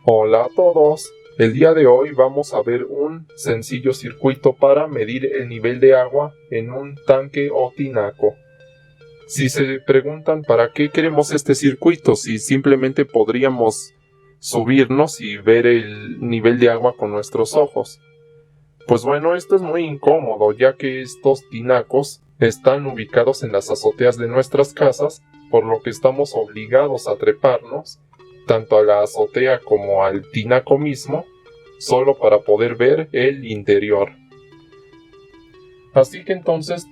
Hola a todos, el día de hoy vamos a ver un sencillo circuito para medir el nivel de agua en un tanque o tinaco. Si se preguntan para qué queremos este circuito, si simplemente podríamos subirnos y ver el nivel de agua con nuestros ojos. Pues bueno, esto es muy incómodo, ya que estos tinacos están ubicados en las azoteas de nuestras casas, por lo que estamos obligados a treparnos tanto a la azotea como al tinaco mismo, solo para poder ver el interior. Así que entonces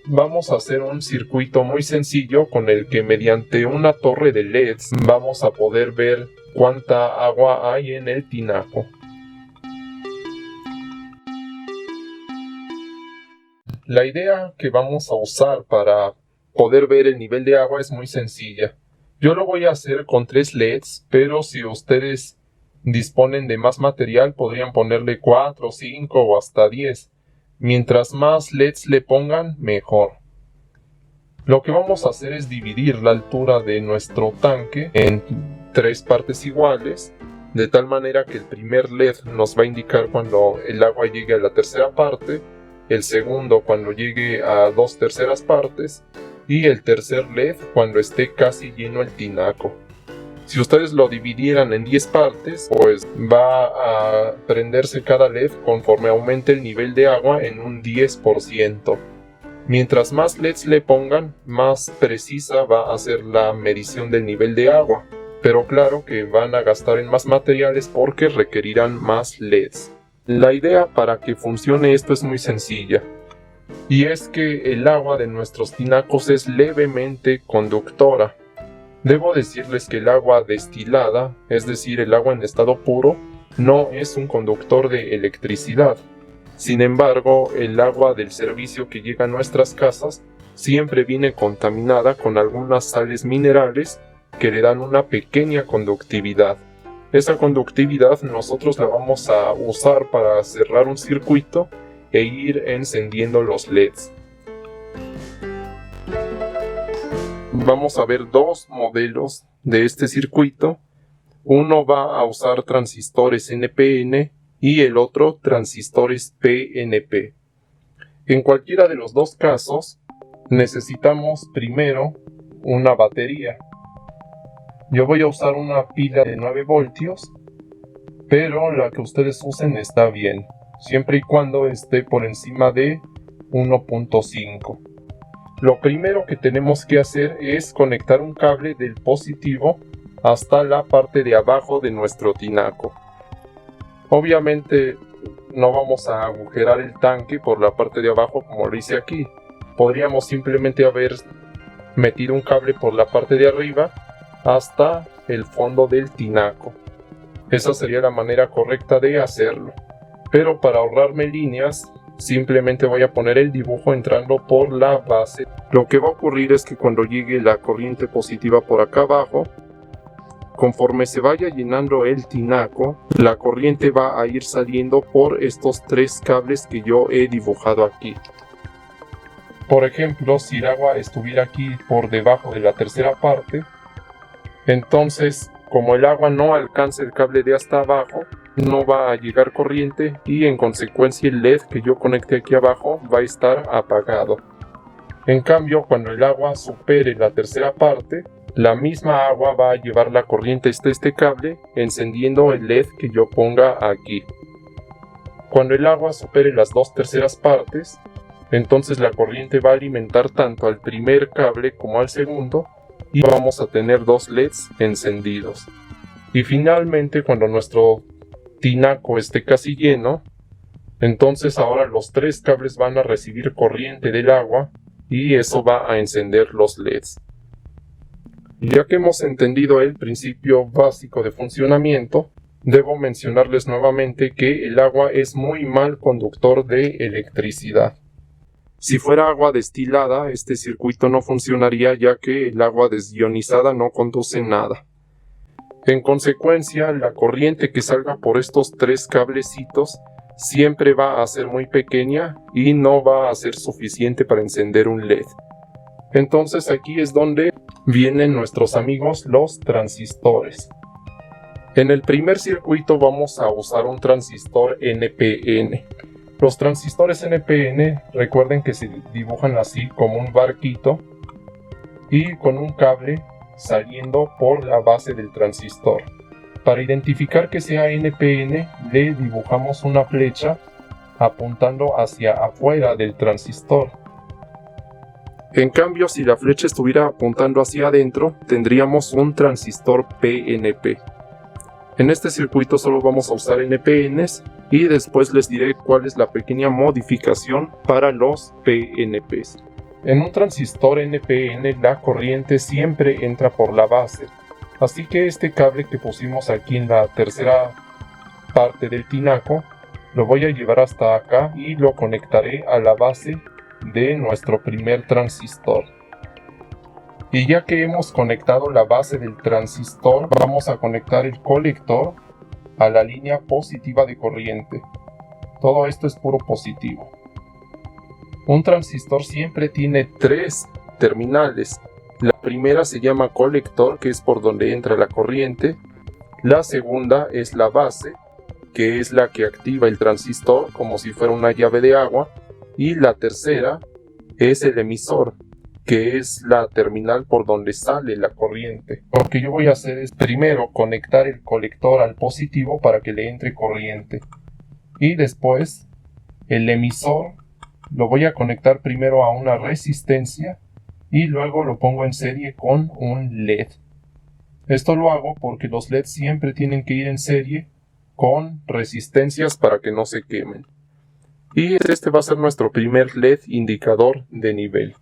vamos a hacer un circuito muy sencillo con el que mediante una torre de LEDs vamos a poder ver cuánta agua hay en el tinaco. La idea que vamos a usar para poder ver el nivel de agua es muy sencilla. Yo lo voy a hacer con 3 LEDs, pero si ustedes disponen de más material podrían ponerle 4, 5 o hasta 10. Mientras más LEDs le pongan, mejor. Lo que vamos a hacer es dividir la altura de nuestro tanque en 3 partes iguales, de tal manera que el primer LED nos va a indicar cuando el agua llegue a la tercera parte, el segundo cuando llegue a 2/3 partes y el tercer LED cuando esté casi lleno el tinaco. Si ustedes lo dividieran en 10 partes, pues va a prenderse cada LED conforme aumente el nivel de agua en un 10%. Mientras más LEDs le pongan, más precisa va a ser la medición del nivel de agua. Pero claro que van a gastar en más materiales porque requerirán más LEDs. La idea para que funcione esto es muy sencilla. Y es que el agua de nuestros tinacos es levemente conductora. Debo decirles que el agua destilada, es decir, el agua en estado puro, no es un conductor de electricidad. Sin embargo, el agua del servicio que llega a nuestras casas siempre viene contaminada con algunas sales minerales que le dan una pequeña conductividad. Esa conductividad nosotros la vamos a usar para cerrar un circuito e ir encendiendo los LEDs. Vamos a ver 2 modelos de este circuito. Uno va a usar transistores NPN y el otro transistores PNP. En cualquiera de los 2 casos necesitamos primero una batería. Yo voy a usar una pila de 9 voltios, pero la que ustedes usen está bien, siempre y cuando esté por encima de 1.5. Lo primero que tenemos que hacer es conectar un cable del positivo hasta la parte de abajo de nuestro tinaco. Obviamente no vamos a agujerar el tanque por la parte de abajo como lo hice aquí. Podríamos simplemente haber metido un cable por la parte de arriba hasta el fondo del tinaco. Esa sería la manera correcta de hacerlo. Pero para ahorrarme líneas, simplemente voy a poner el dibujo entrando por la base. Lo que va a ocurrir es que cuando llegue la corriente positiva por acá abajo, conforme se vaya llenando el tinaco, la corriente va a ir saliendo por estos 3 cables que yo he dibujado aquí. Por ejemplo, si el agua estuviera aquí por debajo de la tercera parte, entonces como el agua no alcanza el cable de hasta abajo, no va a llegar corriente y en consecuencia el LED que yo conecté aquí abajo va a estar apagado. En cambio, cuando el agua supere la tercera parte, la misma agua va a llevar la corriente hasta este cable, encendiendo el LED que yo ponga aquí. Cuando el agua supere las 2/3 partes, entonces la corriente va a alimentar tanto al primer cable como al segundo y vamos a tener 2 LEDs encendidos. Y finalmente, cuando nuestro tinaco esté casi lleno, entonces ahora los 3 cables van a recibir corriente del agua y eso va a encender los LEDs. Ya que hemos entendido el principio básico de funcionamiento, debo mencionarles nuevamente que el agua es muy mal conductor de electricidad. Si fuera agua destilada, este circuito no funcionaría ya que el agua desionizada no conduce nada. En consecuencia, la corriente que salga por estos 3 cablecitos siempre va a ser muy pequeña y no va a ser suficiente para encender un LED. Entonces aquí es donde vienen nuestros amigos los transistores. En el primer circuito vamos a usar un transistor NPN. Los transistores NPN, recuerden que se dibujan así como un barquito y con un cable saliendo por la base del transistor. Para identificar que sea NPN, le dibujamos una flecha apuntando hacia afuera del transistor. En cambio, si la flecha estuviera apuntando hacia adentro, tendríamos un transistor PNP. En este circuito solo vamos a usar NPNs y después les diré cuál es la pequeña modificación para los PNPs. En un transistor NPN la corriente siempre entra por la base, así que este cable que pusimos aquí en la tercera parte del tinaco lo voy a llevar hasta acá y lo conectaré a la base de nuestro primer transistor. Y ya que hemos conectado la base del transistor, vamos a conectar el colector a la línea positiva de corriente. Todo esto es puro positivo. Un transistor siempre tiene 3 terminales. La primera se llama colector, que es por donde entra la corriente. La segunda es la base, que es la que activa el transistor como si fuera una llave de agua. Y la tercera es el emisor, que es la terminal por donde sale la corriente. Lo que yo voy a hacer es primero conectar el colector al positivo para que le entre corriente. Y después el emisor lo voy a conectar primero a una resistencia y luego lo pongo en serie con un LED. Esto lo hago porque los LEDs siempre tienen que ir en serie con resistencias para que no se quemen. Y este va a ser nuestro primer LED indicador de nivel.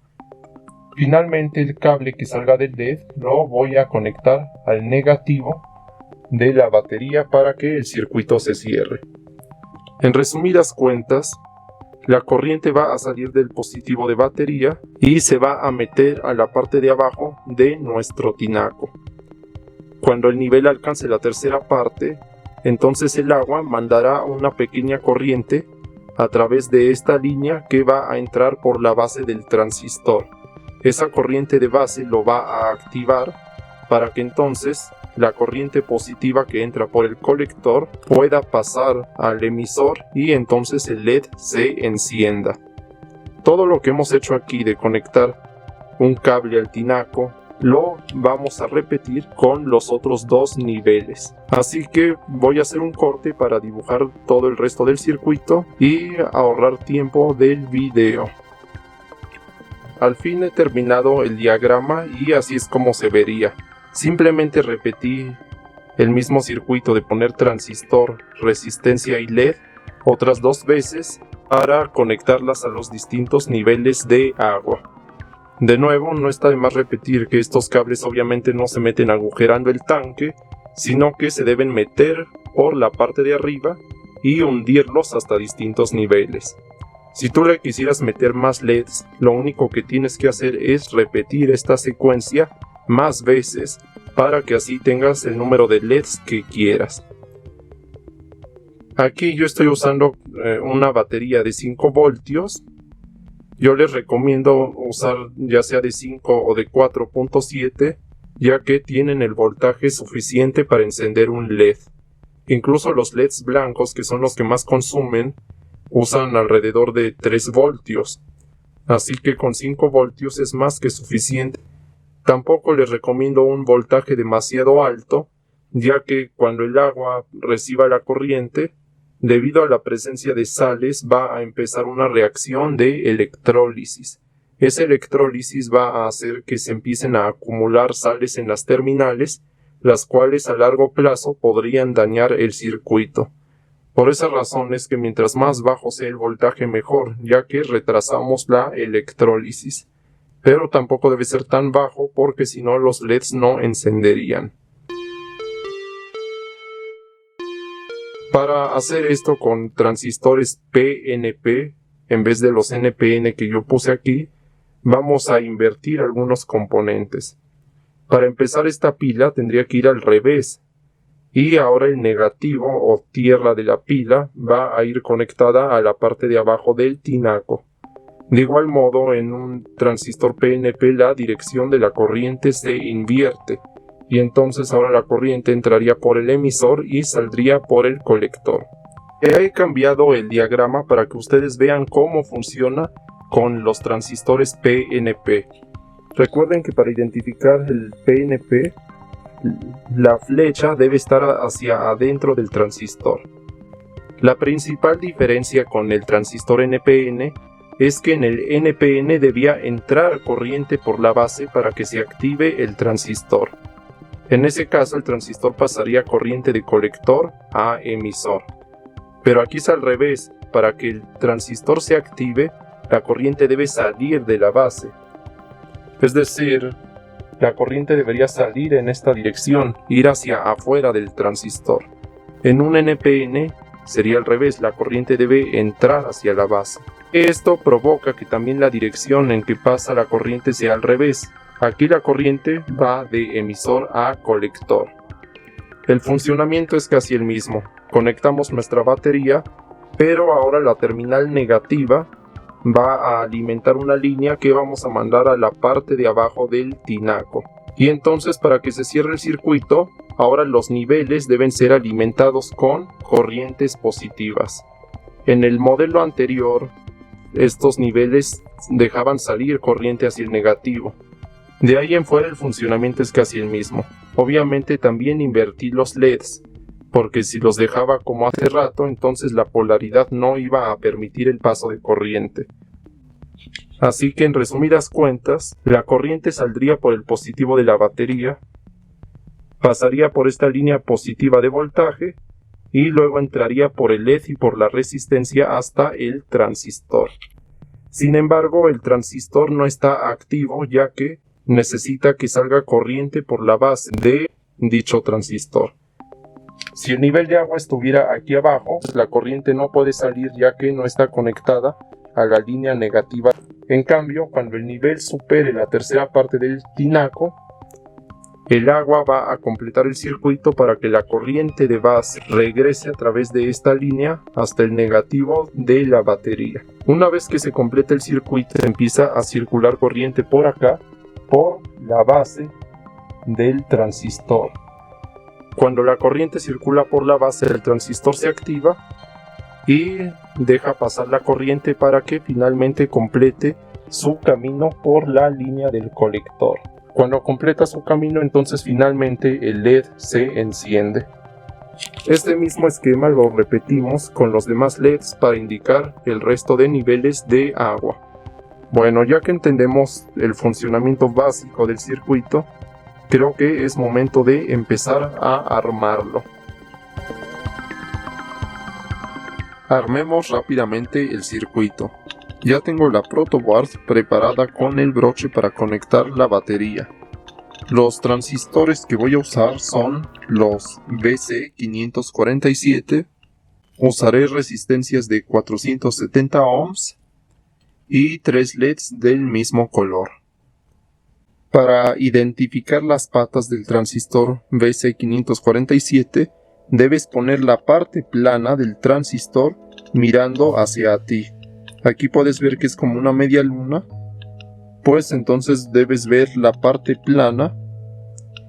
Finalmente el cable que salga del LED lo voy a conectar al negativo de la batería para que el circuito se cierre. En resumidas cuentas, la corriente va a salir del positivo de batería y se va a meter a la parte de abajo de nuestro tinaco. Cuando el nivel alcance la tercera parte, entonces el agua mandará una pequeña corriente a través de esta línea que va a entrar por la base del transistor. Esa corriente de base lo va a activar para que entonces la corriente positiva que entra por el colector pueda pasar al emisor y entonces el LED se encienda. Todo lo que hemos hecho aquí de conectar un cable al tinaco lo vamos a repetir con los otros 2 niveles. Así que voy a hacer un corte para dibujar todo el resto del circuito y ahorrar tiempo del video. Al fin he terminado el diagrama y así es como se vería. Simplemente repetí el mismo circuito de poner transistor, resistencia y LED otras 2 veces para conectarlas a los distintos niveles de agua. De nuevo, no está de más repetir que estos cables obviamente no se meten agujerando el tanque, sino que se deben meter por la parte de arriba y hundirlos hasta distintos niveles. Si tú le quisieras meter más LEDs, lo único que tienes que hacer es repetir esta secuencia más veces para que así tengas el número de LEDs que quieras. Aquí yo estoy usando una batería de 5 voltios. Yo les recomiendo usar ya sea de 5 o de 4.7, ya que tienen el voltaje suficiente para encender un LED. Incluso los LEDs blancos, que son los que más consumen, usan alrededor de 3 voltios. Así que con 5 voltios es más que suficiente. Tampoco les recomiendo un voltaje demasiado alto, ya que cuando el agua reciba la corriente, debido a la presencia de sales va a empezar una reacción de electrólisis. Esa electrólisis va a hacer que se empiecen a acumular sales en las terminales, las cuales a largo plazo podrían dañar el circuito. Por esa razón es que mientras más bajo sea el voltaje mejor, ya que retrasamos la electrólisis. Pero tampoco debe ser tan bajo porque si no los LEDs no encenderían. Para hacer esto con transistores PNP, en vez de los NPN que yo puse aquí, vamos a invertir algunos componentes. Para empezar, esta pila tendría que ir al revés. Y ahora el negativo o tierra de la pila va a ir conectada a la parte de abajo del tinaco. De igual modo, en un transistor PNP la dirección de la corriente se invierte y entonces ahora la corriente entraría por el emisor y saldría por el colector. He cambiado el diagrama para que ustedes vean cómo funciona con los transistores PNP. Recuerden que para identificar el PNP, la flecha debe estar hacia adentro del transistor. La principal diferencia con el transistor NPN es que en el NPN debía entrar corriente por la base para que se active el transistor. En ese caso el transistor pasaría corriente de colector a emisor. Pero aquí es al revés, para que el transistor se active, la corriente debe salir de la base. Es decir, la corriente debería salir en esta dirección, ir hacia afuera del transistor. En un NPN sería al revés, la corriente debe entrar hacia la base. Esto provoca que también la dirección en que pasa la corriente sea al revés. Aquí la corriente va de emisor a colector. El funcionamiento es casi el mismo. Conectamos nuestra batería, pero ahora la terminal negativa va a alimentar una línea que vamos a mandar a la parte de abajo del tinaco. Y entonces, para que se cierre el circuito, ahora los niveles deben ser alimentados con corrientes positivas. En el modelo anterior, estos niveles dejaban salir corriente hacia el negativo. De ahí en fuera el funcionamiento es casi el mismo. Obviamente también invertí los LEDs, porque si los dejaba como hace rato, entonces la polaridad no iba a permitir el paso de corriente. Así que en resumidas cuentas, la corriente saldría por el positivo de la batería, pasaría por esta línea positiva de voltaje y luego entraría por el LED y por la resistencia hasta el transistor. Sin embargo, el transistor no está activo, ya que necesita que salga corriente por la base de dicho transistor. Si el nivel de agua estuviera aquí abajo, la corriente no puede salir, ya que no está conectada a la línea negativa. En cambio, cuando el nivel supere la tercera parte del tinaco, el agua va a completar el circuito para que la corriente de base regrese a través de esta línea hasta el negativo de la batería. Una vez que se completa el circuito, empieza a circular corriente por acá, por la base del transistor. Cuando la corriente circula por la base del transistor, se activa y deja pasar la corriente para que finalmente complete su camino por la línea del colector. Cuando completa su camino, entonces finalmente el LED se enciende. Este mismo esquema lo repetimos con los demás LEDs para indicar el resto de niveles de agua. Bueno, ya que entendemos el funcionamiento básico del circuito, creo que es momento de empezar a armarlo. Armemos rápidamente el circuito. Ya tengo la protoboard preparada con el broche para conectar la batería. Los transistores que voy a usar son los BC547. Usaré resistencias de 470 ohms y 3 LEDs del mismo color. Para identificar las patas del transistor BC547, debes poner la parte plana del transistor mirando hacia ti. Aquí puedes ver que es como una media luna, pues entonces debes ver la parte plana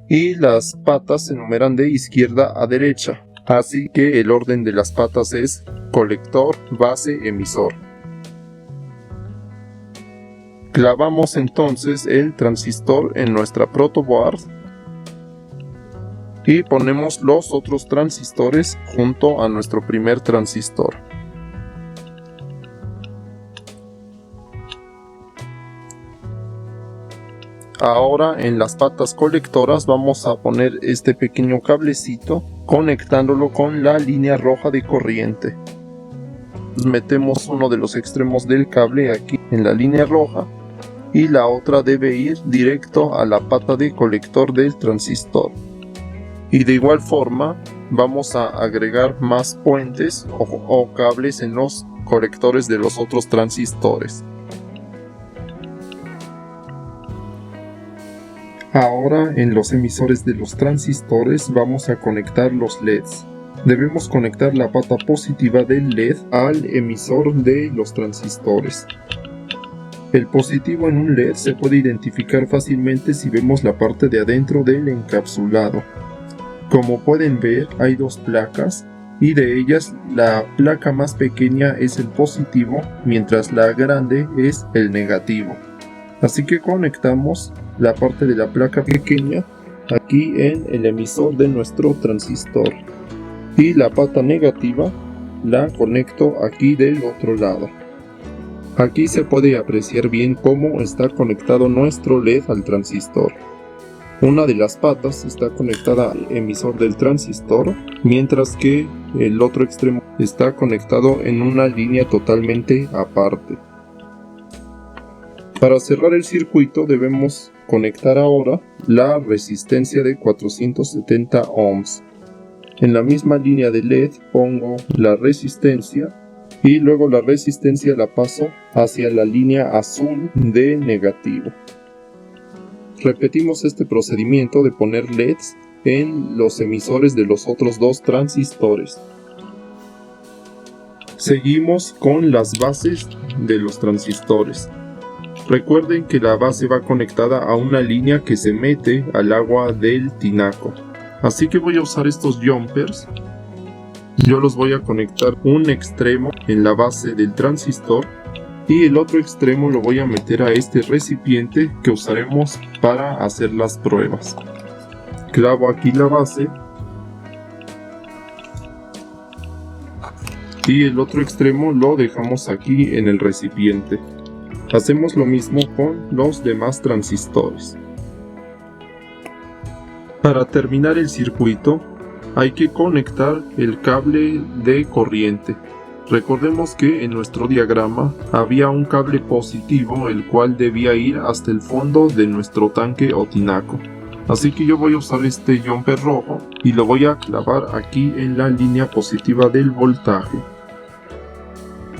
y las patas se numeran de izquierda a derecha, así que el orden de las patas es colector, base, emisor. Clavamos entonces el transistor en nuestra protoboard y ponemos los otros transistores junto a nuestro primer transistor. Ahora en las patas colectoras vamos a poner este pequeño cablecito conectándolo con la línea roja de corriente. Metemos uno de los extremos del cable aquí en la línea roja y la otra debe ir directo a la pata de colector del transistor. Y de igual forma vamos a agregar más puentes o cables en los colectores de los otros transistores. Ahora en los emisores de los transistores vamos a conectar los LEDs. Debemos conectar la pata positiva del LED al emisor de los transistores. El positivo en un LED se puede identificar fácilmente si vemos la parte de adentro del encapsulado. Como pueden ver, hay dos placas y de ellas la placa más pequeña es el positivo, mientras la grande es el negativo. Así que conectamos la parte de la placa pequeña aquí en el emisor de nuestro transistor y la pata negativa la conecto aquí del otro lado. Aquí se puede apreciar bien cómo está conectado nuestro LED al transistor. Una de las patas está conectada al emisor del transistor, mientras que el otro extremo está conectado en una línea totalmente aparte. Para cerrar el circuito debemos conectar ahora la resistencia de 470 ohms. En la misma línea de LED pongo la resistencia y luego la resistencia la paso hacia la línea azul de negativo. Repetimos este procedimiento de poner LEDs en los emisores de los otros dos transistores. Seguimos con las bases de los transistores. Recuerden que la base va conectada a una línea que se mete al agua del tinaco. Así que voy a usar estos jumpers. Yo los voy a conectar un extremo en la base del transistor y el otro extremo lo voy a meter a este recipiente que usaremos para hacer las pruebas. Clavo aquí la base y el otro extremo lo dejamos aquí en el recipiente. Hacemos lo mismo con los demás transistores. Para terminar el circuito hay que conectar el cable de corriente. Recordemos que en nuestro diagrama había un cable positivo el cual debía ir hasta el fondo de nuestro tanque o tinaco. Así que yo voy a usar este jumper rojo y lo voy a clavar aquí en la línea positiva del voltaje.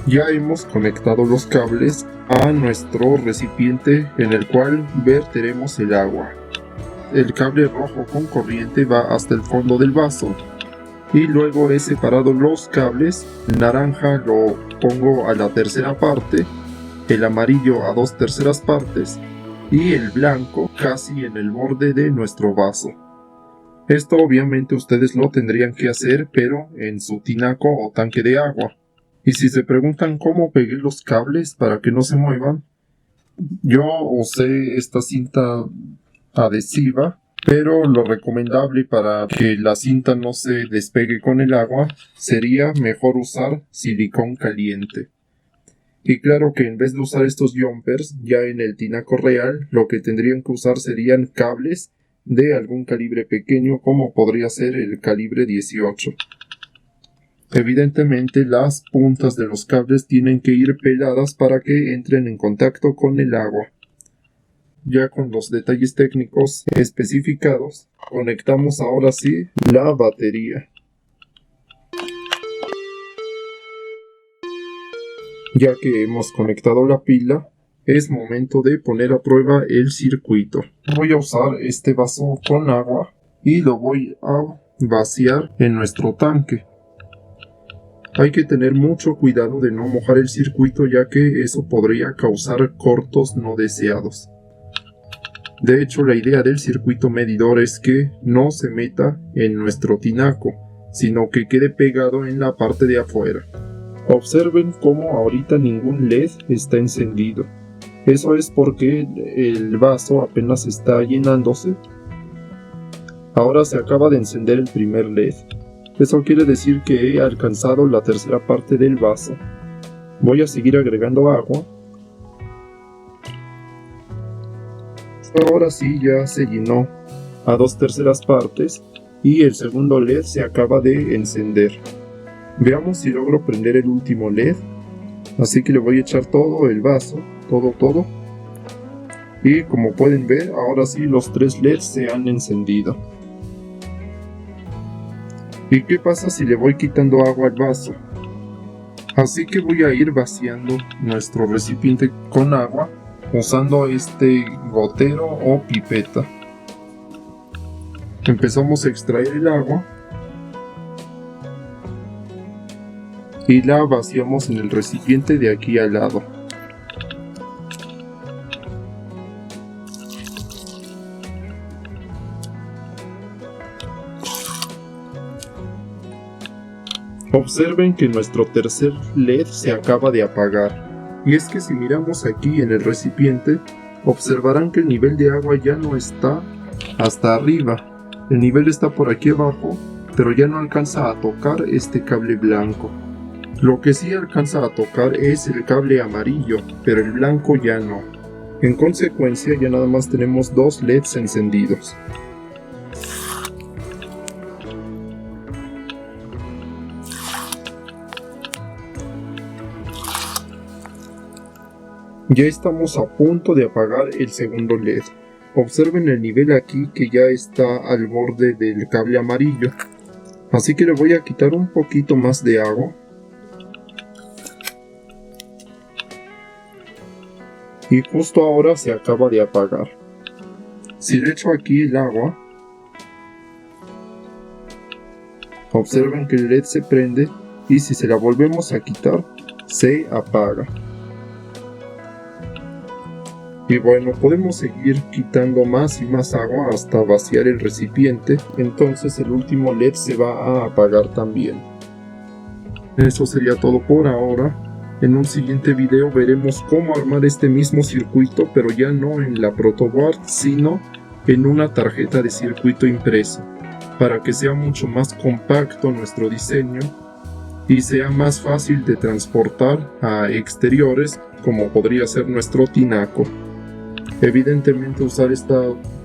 Ya hemos conectado los cables a nuestro recipiente en el cual verteremos el agua. El cable rojo con corriente va hasta el fondo del vaso y luego he separado los cables. El naranja lo pongo a la tercera parte, el amarillo a 2/3 partes y el blanco casi en el borde de nuestro vaso. Esto obviamente ustedes lo tendrían que hacer pero en su tinaco o tanque de agua. Y si se preguntan cómo pegué los cables para que no se muevan, yo usé esta cinta adhesiva, pero lo recomendable para que la cinta no se despegue con el agua sería mejor usar silicón caliente. Y claro que en vez de usar estos jumpers, ya en el tinaco real, lo que tendrían que usar serían cables de algún calibre pequeño como podría ser el calibre 18. Evidentemente las puntas de los cables tienen que ir peladas para que entren en contacto con el agua. Ya con los detalles técnicos especificados, conectamos ahora sí la batería. Ya que hemos conectado la pila, es momento de poner a prueba el circuito. Voy a usar este vaso con agua y lo voy a vaciar en nuestro tanque. Hay que tener mucho cuidado de no mojar el circuito, ya que eso podría causar cortos no deseados. De hecho, la idea del circuito medidor es que no se meta en nuestro tinaco, sino que quede pegado en la parte de afuera. Observen cómo ahorita ningún LED está encendido. Eso es porque el vaso apenas está llenándose. Ahora se acaba de encender el primer LED. Eso quiere decir que he alcanzado la tercera parte del vaso. Voy a seguir agregando agua. Ahora sí ya se llenó a 2/3 partes y el segundo LED se acaba de encender. Veamos si logro prender el último LED. Así que le voy a echar todo el vaso, todo. Y como pueden ver, ahora sí los 3 LEDs se han encendido. ¿Y qué pasa si le voy quitando agua al vaso? Así que voy a ir vaciando nuestro recipiente con agua usando este gotero o pipeta. Empezamos a extraer el agua y la vaciamos en el recipiente de aquí al lado. Observen que nuestro tercer LED se acaba de apagar. Y es que si miramos aquí en el recipiente, observarán que el nivel de agua ya no está hasta arriba. El nivel está por aquí abajo, pero ya no alcanza a tocar este cable blanco. Lo que sí alcanza a tocar es el cable amarillo, pero el blanco ya no. En consecuencia, ya nada más tenemos 2 LEDs encendidos. Ya estamos a punto de apagar el segundo LED. Observen el nivel aquí que ya está al borde del cable amarillo. Así que le voy a quitar un poquito más de agua. Y justo ahora se acaba de apagar. Si le echo aquí el agua, observen que el LED se prende y si se la volvemos a quitar, se apaga. Y bueno, podemos seguir quitando más y más agua hasta vaciar el recipiente, entonces el último LED se va a apagar también. Eso sería todo por ahora. En un siguiente video veremos cómo armar este mismo circuito, pero ya no en la protoboard, sino en una tarjeta de circuito impresa, para que sea mucho más compacto nuestro diseño y sea más fácil de transportar a exteriores, como podría ser nuestro tinaco. Evidentemente usar esta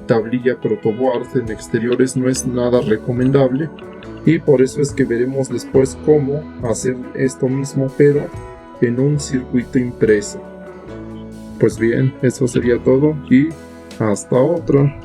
tablilla protoboard en exteriores no es nada recomendable, y por eso es que veremos después cómo hacer esto mismo pero en un circuito impreso. Pues bien, eso sería todo y hasta otra.